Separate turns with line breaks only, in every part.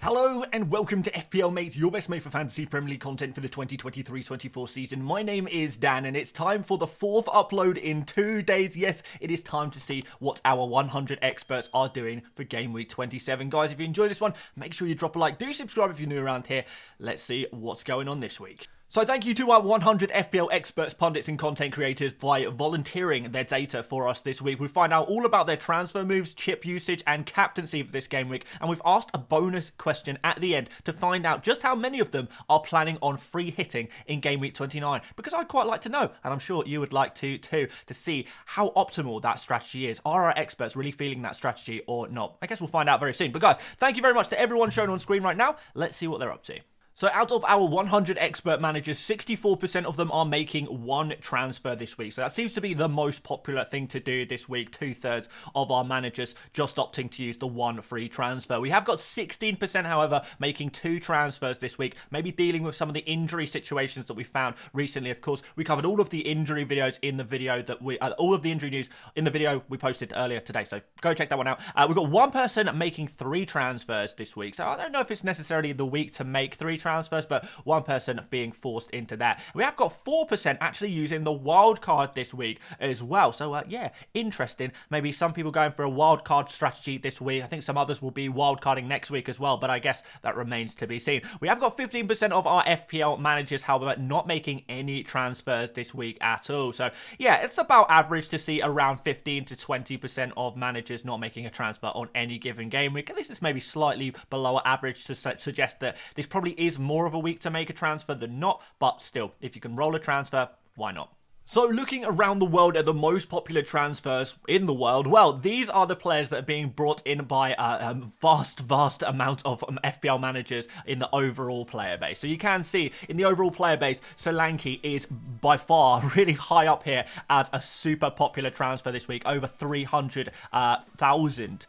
Hello and welcome to FPL Mate, your best mate for fantasy Premier League content for the 2023-24 season. My name is Dan and it's time for the fourth upload in 2 days. Yes, it is time to see what our 100 experts are doing for Game Week 27. Guys, if you enjoyed this one, make sure you drop a like. Do subscribe if you're new around here. Let's see what's going on this week. So thank you to our 100 FPL experts, pundits and content creators by volunteering their data for us this week. We find out all about their transfer moves, chip usage and captaincy for this game week. And we've asked a bonus question at the end to find out just how many of them are planning on free hitting in Game Week 29. Because I'd quite like to know, and I'm sure you would like to too, to see how optimal that strategy is. Are our experts really feeling that strategy or not? I guess we'll find out very soon. But guys, thank you very much to everyone shown on screen right now. Let's see what they're up to. So out of our 100 expert managers, 64% of them are making one transfer this week. So that seems to be the most popular thing to do this week. 2/3 of our managers just opting to use the one free transfer. We have got 16%, however, making two transfers this week, maybe dealing with some of the injury situations that we found recently. Of course, we covered all of the injury videos in the video that all of the injury news in the video we posted earlier today. So go check that one out. We've got one person making three transfers this week. So I don't know if it's necessarily the week to make three transfers, but one person being forced into that. We have got 4% actually using the wild card this week as well. So yeah, interesting. Maybe some people going for a wild card strategy this week. I think some others will be wild carding next week as well, but I guess that remains to be seen. We have got 15% of our FPL managers, however, not making any transfers this week at all. So yeah, it's about average to see around 15 to 20% of managers not making a transfer on any given game week. And this is maybe slightly below average to suggest that this probably is more of a week to make a transfer than not, but still, if you can roll a transfer, why not? So looking around the world at the most popular transfers in the world, well, these are the players that are being brought in by a vast amount of FPL managers in the overall player base. So you can see in the overall player base, Solanke is by far really high up here as a super popular transfer this week. Over 300,000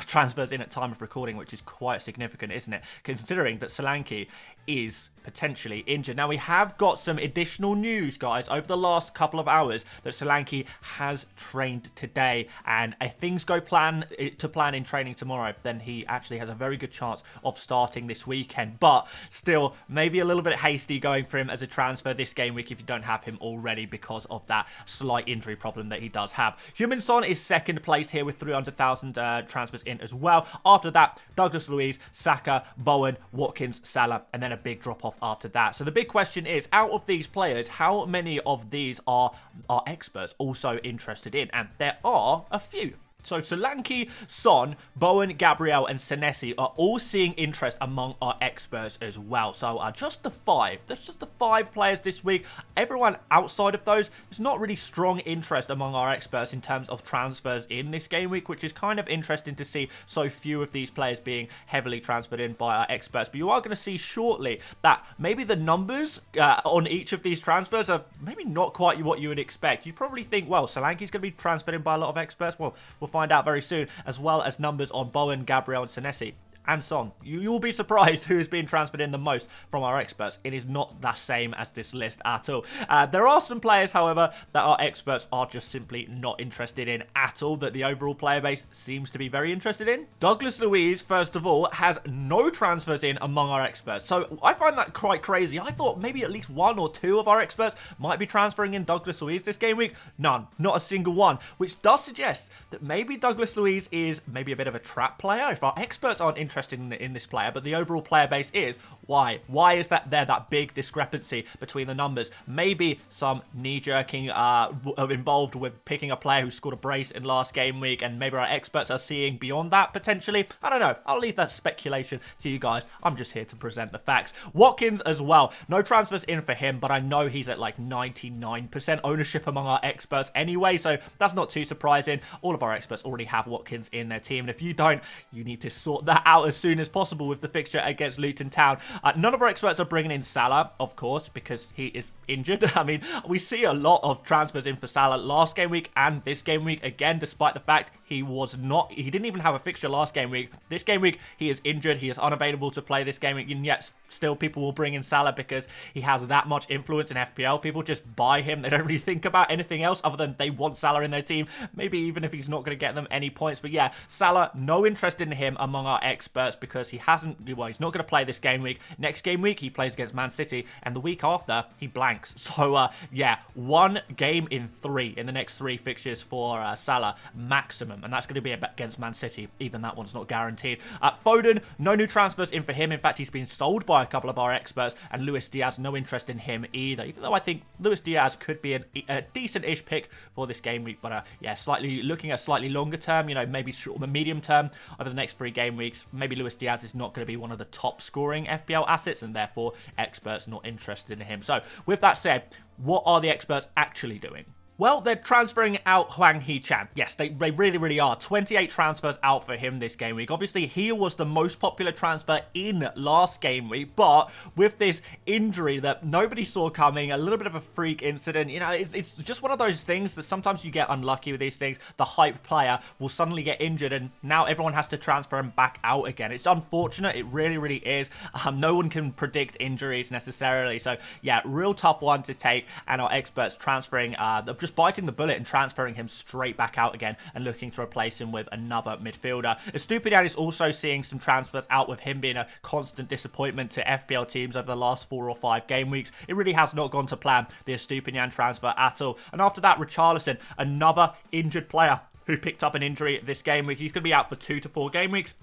transfers in at time of recording, which is quite significant, isn't it? Considering that Solanke is potentially injured. Now, we have got some additional news, guys, over the last couple of hours that Solanke has trained today, and if things go to plan in training tomorrow, then he actually has a very good chance of starting this weekend. But still, maybe a little bit hasty going for him as a transfer this game week if you don't have him already because of that slight injury problem that he does have. Heung-min Son is second place here with 300,000 transfers in as well. After that, Douglas Luiz, Saka, Bowen, Watkins, Salah, and then a big drop off after that. So the big question is, out of these players, how many of these are our experts also interested in? And there are a few. So Solanke, Son, Bowen, Gabriel and Senesi are all seeing interest among our experts as well. So just the five. That's just the 5 players this week. Everyone outside of those, there's not really strong interest among our experts in terms of transfers in this game week, which is kind of interesting to see so few of these players being heavily transferred in by our experts. But you are going to see shortly that maybe the numbers on each of these transfers are maybe not quite what you would expect. You probably think, well, Solanke's going to be transferred in by a lot of experts. Well, we'll find out very soon, as well as numbers on Bowen, Gabriel and Senesi and Son. You'll be surprised who is being transferred in the most from our experts. It is not the same as this list at all. There are some players, however, that our experts are just simply not interested in at all, that the overall player base seems to be very interested in. Douglas Luiz, first of all, has no transfers in among our experts. So I find that quite crazy. I thought maybe at least 1 or 2 of our experts might be transferring in Douglas Luiz this game week. None. Not a single one. Which does suggest that maybe Douglas Luiz is maybe a bit of a trap player. If our experts aren't interested in this player, but the overall player base is, why is that big discrepancy between the numbers? Maybe some knee-jerking involved with picking a player who scored a brace in last game week, and maybe our experts are seeing beyond that potentially. I don't know. I'll leave that speculation to you guys. I'm just here to present the facts. Watkins as well. No transfers in for him, but I know he's at like 99% ownership among our experts anyway, so that's not too surprising. All of our experts already have Watkins in their team, and if you don't, you need to sort that out as soon as possible with the fixture against Luton Town. None of our experts are bringing in Salah, of course, because he is injured. I mean, we see a lot of transfers in for Salah last game week and this game week again, despite the fact he didn't even have a fixture last game week. This game week, he is injured. He is unavailable to play this game week, and yet still people will bring in Salah because he has that much influence in FPL. People just buy him. They don't really think about anything else other than they want Salah in their team, maybe even if he's not going to get them any points. But yeah, Salah, no interest in him among our experts. Experts because he hasn't, well, he's not going to play this game week. Next game week, he plays against Man City, and the week after, he blanks. So, yeah, 1 game in 3 in the next 3 fixtures for Salah, maximum, and that's going to be against Man City. Even that one's not guaranteed. Foden, no new transfers in for him. In fact, he's been sold by a couple of our experts, and Luis Diaz, no interest in him either, even though I think Luis Diaz could be a decent-ish pick for this game week, but yeah, looking at slightly longer term, you know, maybe short, medium term over the next 3 game weeks, maybe Luis Diaz is not going to be one of the top scoring FPL assets, and therefore experts not interested in him. So with that said, what are the experts actually doing? Well, they're transferring out Hwang Hee-chan. Yes, they really, really are. 28 transfers out for him this game week. Obviously, he was the most popular transfer in last game week, but with this injury that nobody saw coming, a little bit of a freak incident, you know, it's just one of those things that sometimes you get unlucky with these things. The hype player will suddenly get injured, and now everyone has to transfer him back out again. It's unfortunate. It really, really is. No one can predict injuries necessarily. So, yeah, real tough one to take, and our experts transferring, just biting the bullet and transferring him straight back out again and looking to replace him with another midfielder. Estupiñán is also seeing some transfers out, with him being a constant disappointment to FPL teams over the last 4 or 5 game weeks. It really has not gone to plan, the Estupiñán transfer at all. And after that, Richarlison, another injured player who picked up an injury this game week. He's going to be out for 2 to 4 game weeks.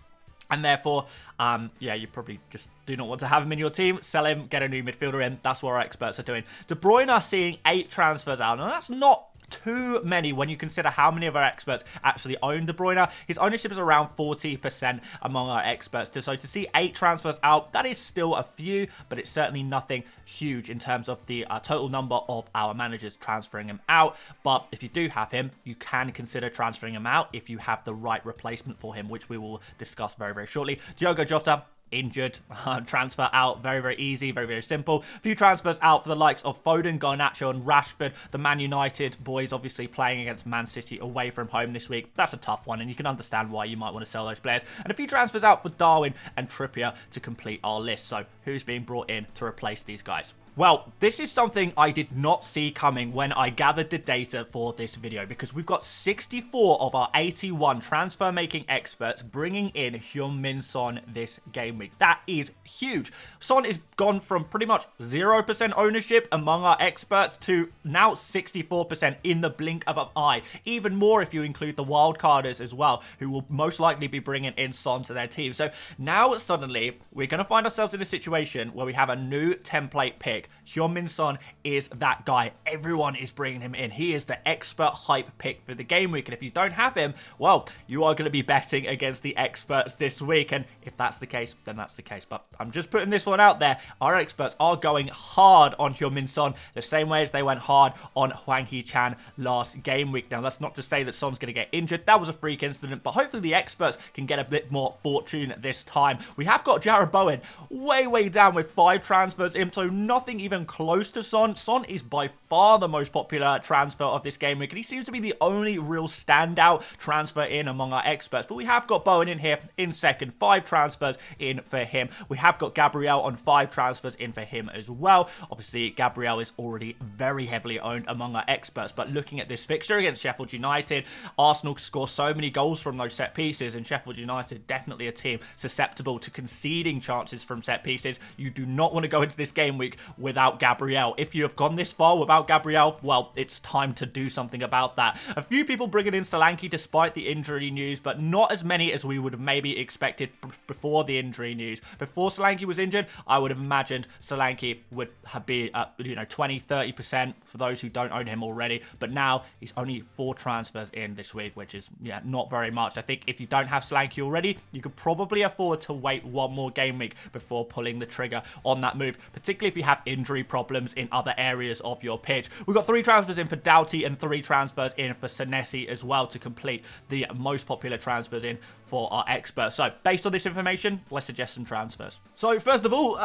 And therefore, yeah, you probably just do not want to have him in your team. Sell him, get a new midfielder in. That's what our experts are doing. De Bruyne are seeing 8 transfers out. And that's not too many when you consider how many of our experts actually own De Bruyne. His ownership is around 40% among our experts. So to see 8 transfers out, that is still a few, but it's certainly nothing huge in terms of the total number of our managers transferring him out. But if you do have him, you can consider transferring him out if you have the right replacement for him, which we will discuss very, very shortly. Diogo Jota, injured, transfer out, very, very easy, very, very simple. A few transfers out for the likes of Foden, Garnacho and Rashford. The Man United boys obviously playing against Man City away from home this week. That's a tough one, and you can understand why you might want to sell those players. And a few transfers out for Darwin and Trippier to complete our list. So who's being brought in to replace these guys? Well, this is something I did not see coming when I gathered the data for this video, because we've got 64 of our 81 transfer-making experts bringing in Heung-min Son this game week. That is huge. Son is gone from pretty much 0% ownership among our experts to now 64% in the blink of an eye. Even more if you include the wildcarders as well, who will most likely be bringing in Son to their team. So now suddenly we're going to find ourselves in a situation where we have a new template pick. Heung-min Son is that guy. Everyone is bringing him in. He is the expert hype pick for the game week. And if you don't have him, well, you are going to be betting against the experts this week. And if that's the case, then that's the case. But I'm just putting this one out there. Our experts are going hard on Heung-min Son the same way as they went hard on Hwang Hee-chan last game week. Now, that's not to say that Son's going to get injured. That was a freak incident, but hopefully the experts can get a bit more fortune this time. We have got Jared Bowen way down with 5 transfers in, so nothing even close to Son. Son is by far the most popular transfer of this game week, and he seems to be the only real standout transfer in among our experts. But we have got Bowen in here in second, 5 transfers in for him. We have got Gabriel on 5 transfers in for him as well. Obviously, Gabriel is already very heavily owned among our experts, but looking at this fixture against Sheffield United, Arsenal score so many goals from those set pieces, and Sheffield United definitely a team susceptible to conceding chances from set pieces. You do not want to go into this game week without Gabriel. If you have gone this far without Gabriel, well, it's time to do something about that. A few people bringing in Solanke despite the injury news, but not as many as we would have maybe expected before the injury news. Before Solanke was injured, I would have imagined Solanke would be at, 20-30% for those who don't own him already, but now he's only 4 transfers in this week, which is, yeah, not very much. I think if you don't have Solanke already, you could probably afford to wait one more game week before pulling the trigger on that move, particularly if you have injury problems in other areas of your pitch. We've got 3 transfers in for Doughty and 3 transfers in for Senesi as well to complete the most popular transfers in for our experts. So based on this information, let's suggest some transfers. So first of all,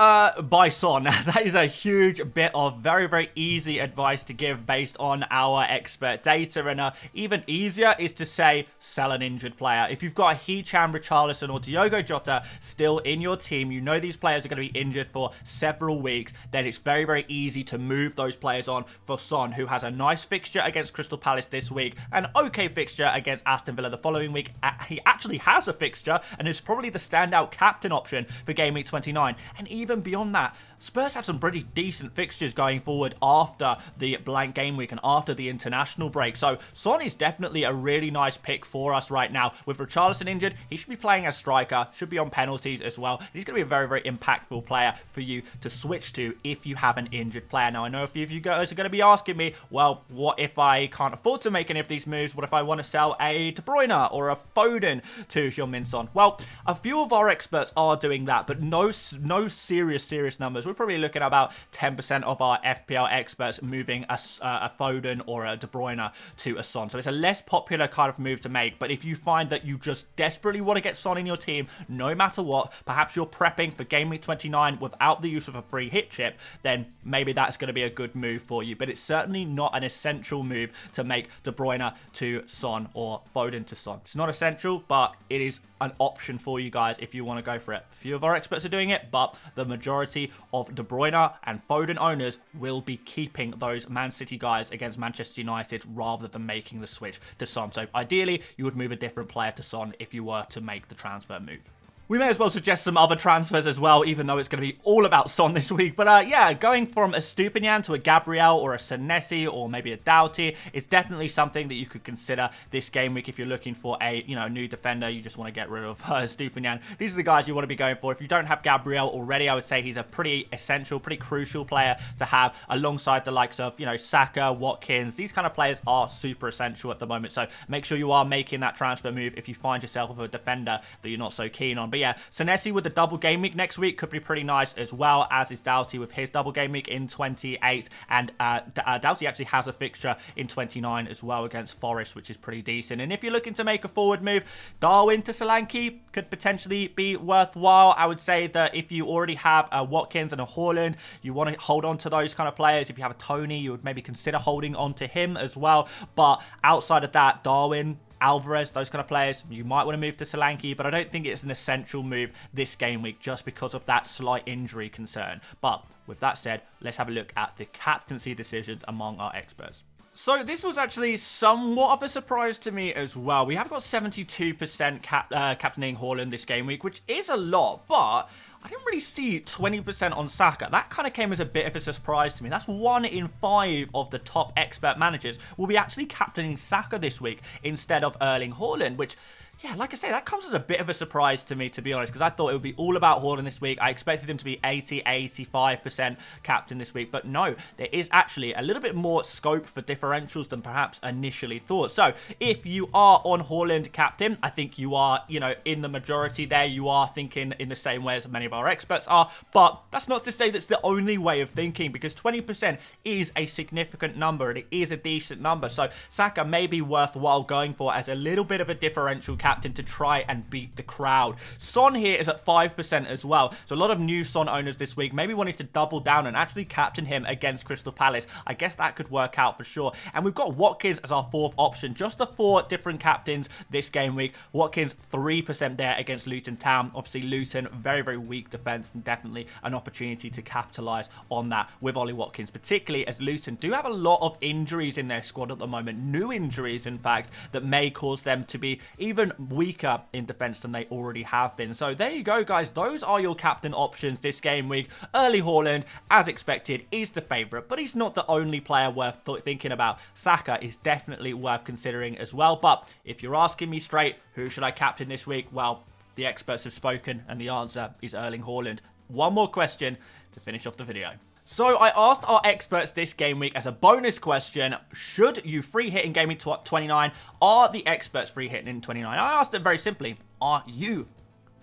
buy Son. That is a huge bit of very easy advice to give based on our expert data, and even easier is to say sell an injured player. If you've got a Hee-chan, Richarlison or Diogo Jota still in your team, you know these players are going to be injured for several weeks, then it's very, very easy to move those players on for Son, who has a nice fixture against Crystal Palace this week, an okay fixture against Aston Villa the following week. He actually has a fixture and is probably the standout captain option for Game Week 29. And even beyond that, Spurs have some pretty decent fixtures going forward after the blank game week and after the international break. So Son is definitely a really nice pick for us right now. With Richarlison injured, he should be playing as striker, should be on penalties as well. He's going to be a very, very impactful player for you to switch to if you have an injured player. Now, I know a few of you guys are going to be asking me, well, what if I can't afford to make any of these moves? What if I want to sell a De Bruyne or a Foden to Heung-min Son? Well, a few of our experts are doing that, but no serious numbers. We're probably looking at about 10% of our FPL experts moving a Foden or a De Bruyne to a Son. So it's a less popular kind of move to make. But if you find that you just desperately want to get Son in your team, no matter what, perhaps you're prepping for Game Week 29 without the use of a free hit chip, then maybe that's going to be a good move for you. But it's certainly not an essential move to make De Bruyne to Son or Foden to Son. It's not essential, but it is an option for you guys if you want to go for it. A few of our experts are doing it, but the majority of De Bruyne and Foden owners will be keeping those Man City guys against Manchester United rather than making the switch to Son. So ideally, you would move a different player to Son if you were to make the transfer move. We may as well suggest some other transfers as well, even though it's going to be all about Son this week. But yeah, going from a Stupinian to a Gabriel or a Senesi or maybe a Doughty is definitely something that you could consider this game week if you're looking for a new defender. You just want to get rid of Stupinian. These are the guys you want to be going for. If you don't have Gabriel already, I would say he's a pretty essential, pretty crucial player to have alongside the likes of, Saka, Watkins. These kind of players are super essential at the moment. So make sure you are making that transfer move if you find yourself with a defender that you're not so keen on. But yeah, Senesi with the double game week next week could be pretty nice, as well as is Doughty with his double game week in 28. And Doughty actually has a fixture in 29 as well against Forest, which is pretty decent. And if you're looking to make a forward move, Darwin to Solanke could potentially be worthwhile. I would say that if you already have a Watkins and a Haaland, you want to hold on to those kind of players. If you have a Tony, you would maybe consider holding on to him as well. But outside of that, Darwin, Alvarez, those kind of players, you might want to move to Solanke, but I don't think it's an essential move this game week just because of that slight injury concern. But with that said, let's have a look at the captaincy decisions among our experts. So this was actually somewhat of a surprise to me as well. We have got 72% captaining Haaland this game week, which is a lot, but I didn't really see 20% on Saka. That kind of came as a bit of a surprise to me. That's 1 in 5 of the top expert managers will be actually captaining Saka this week instead of Erling Haaland, which, yeah, like I say, that comes as a bit of a surprise to me, to be honest, because I thought it would be all about Haaland this week. I expected him to be 85% captain this week, but no, there is actually a little bit more scope for differentials than perhaps initially thought. So if you are on Haaland captain, I think you are, in the majority there. You are thinking in the same way as many of our experts are, but that's not to say that's the only way of thinking, because 20% is a significant number and it is a decent number. So Saka may be worthwhile going for as a little bit of a differential captain to try and beat the crowd. Son here is at 5% as well. So a lot of new Son owners this week maybe wanting to double down and actually captain him against Crystal Palace. I guess that could work out for sure. And we've got Watkins as our 4th option. Just the 4 different captains this game week. Watkins 3% there against Luton Town. Obviously Luton, very, very weak defence, and definitely an opportunity to capitalise on that with Ollie Watkins, particularly as Luton do have a lot of injuries in their squad at the moment. New injuries, in fact, that may cause them to be even weaker in defence than they already have been. So there you go, guys. Those are your captain options this game week. Erling Haaland, as expected, is the favourite, but he's not the only player worth thinking about. Saka is definitely worth considering as well. But if you're asking me straight, who should I captain this week? Well, the experts have spoken, and the answer is Erling Haaland. One more question to finish off the video. So I asked our experts this game week as a bonus question, should you free hit in Game Week 29? Are the experts free hitting in 29? I asked it very simply, are you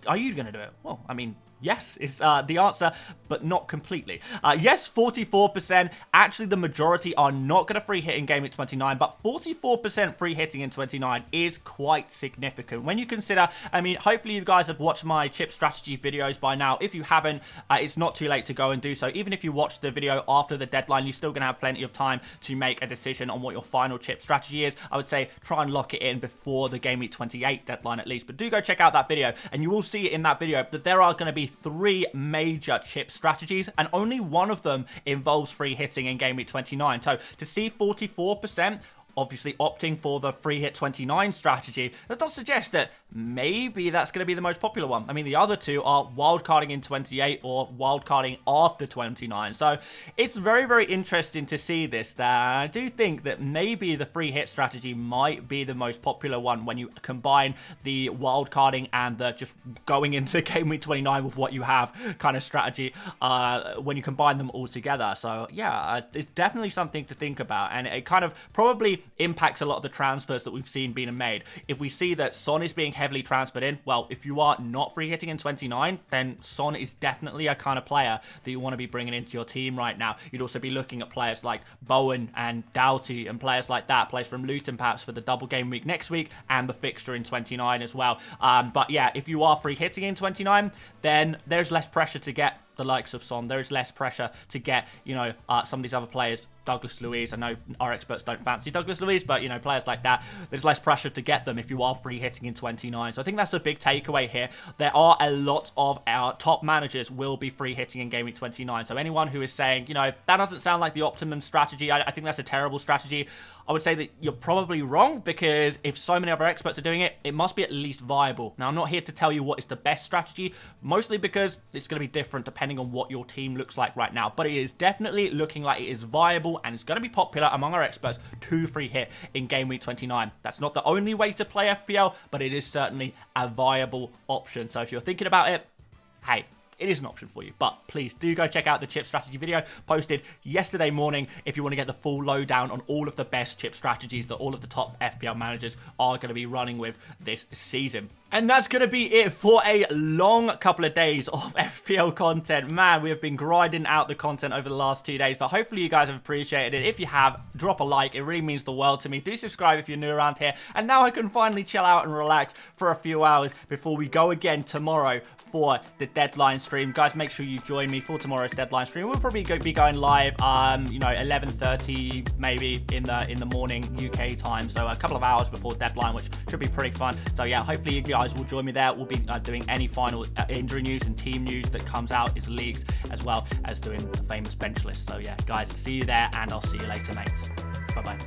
going to do it? Well, I mean, yes is the answer, but not completely. Yes, 44%. Actually, the majority are not going to free hit in Game Week 29, but 44% free hitting in 29 is quite significant. When you consider, I mean, hopefully you guys have watched my chip strategy videos by now. If you haven't, it's not too late to go and do so. Even if you watch the video after the deadline, you're still going to have plenty of time to make a decision on what your final chip strategy is. I would say try and lock it in before the Game Week 28 deadline at least, but do go check out that video, and you will see in that video that there are going to be 3 major chip strategies, and only one of them involves free hitting in Game Week 29. So to see 44% obviously opting for the free hit 29 strategy, that does suggest that maybe that's going to be the most popular one. I mean, the other two are wildcarding in 28 or wildcarding after 29. So it's very, very interesting to see this. I do think that maybe the free hit strategy might be the most popular one when you combine the wildcarding and the just going into Game Week 29 with what you have kind of strategy when you combine them all together. So yeah, it's definitely something to think about, and it kind of probably impacts a lot of the transfers that we've seen being made. If we see that Son is being heavily transferred in, well, if you are not free hitting in 29, then Son is definitely a kind of player that you want to be bringing into your team right now. You'd also be looking at players like Bowen and Doughty and players like that, players from Luton perhaps for the double game week next week and the fixture in 29 as well. But yeah, if you are free hitting in 29, then there's less pressure to get the likes of Son. There is less pressure to get, you know, some of these other players. Douglas Luiz, I know our experts don't fancy Douglas Luiz, but, you know, players like that, there's less pressure to get them if you are free hitting in 29. So I think that's a big takeaway here. There are a lot of our top managers will be free hitting in Game Week 29. So anyone who is saying, you know, that doesn't sound like the optimum strategy, I think that's a terrible strategy, I would say that you're probably wrong, because if so many other experts are doing it, it must be at least viable. Now, I'm not here to tell you what is the best strategy, mostly because it's going to be different depending on what your team looks like right now. But it is definitely looking like it is viable, and it's going to be popular among our experts to free hit in Game Week 29. That's not the only way to play FPL, but it is certainly a viable option. So if you're thinking about it, hey, it is an option for you. But please do go check out the chip strategy video posted yesterday morning if you want to get the full lowdown on all of the best chip strategies that all of the top FPL managers are going to be running with this season. And that's going to be it for a long couple of days of FPL content. Man, we have been grinding out the content over the last 2 days, but hopefully you guys have appreciated it. If you have, drop a like. It really means the world to me. Do subscribe if you're new around here. And now I can finally chill out and relax for a few hours before we go again tomorrow for the deadline stream. Guys, make sure you join me for tomorrow's deadline stream. We'll probably be going live, you know, 11:30 maybe in the morning UK time. So a couple of hours before deadline, which should be pretty fun. So yeah, hopefully you guys will join me there. We'll be doing any final injury news and team news that comes out, is leagues, as well as doing the famous bench list. So yeah, guys, see you there, and I'll see you later, mates. Bye-bye.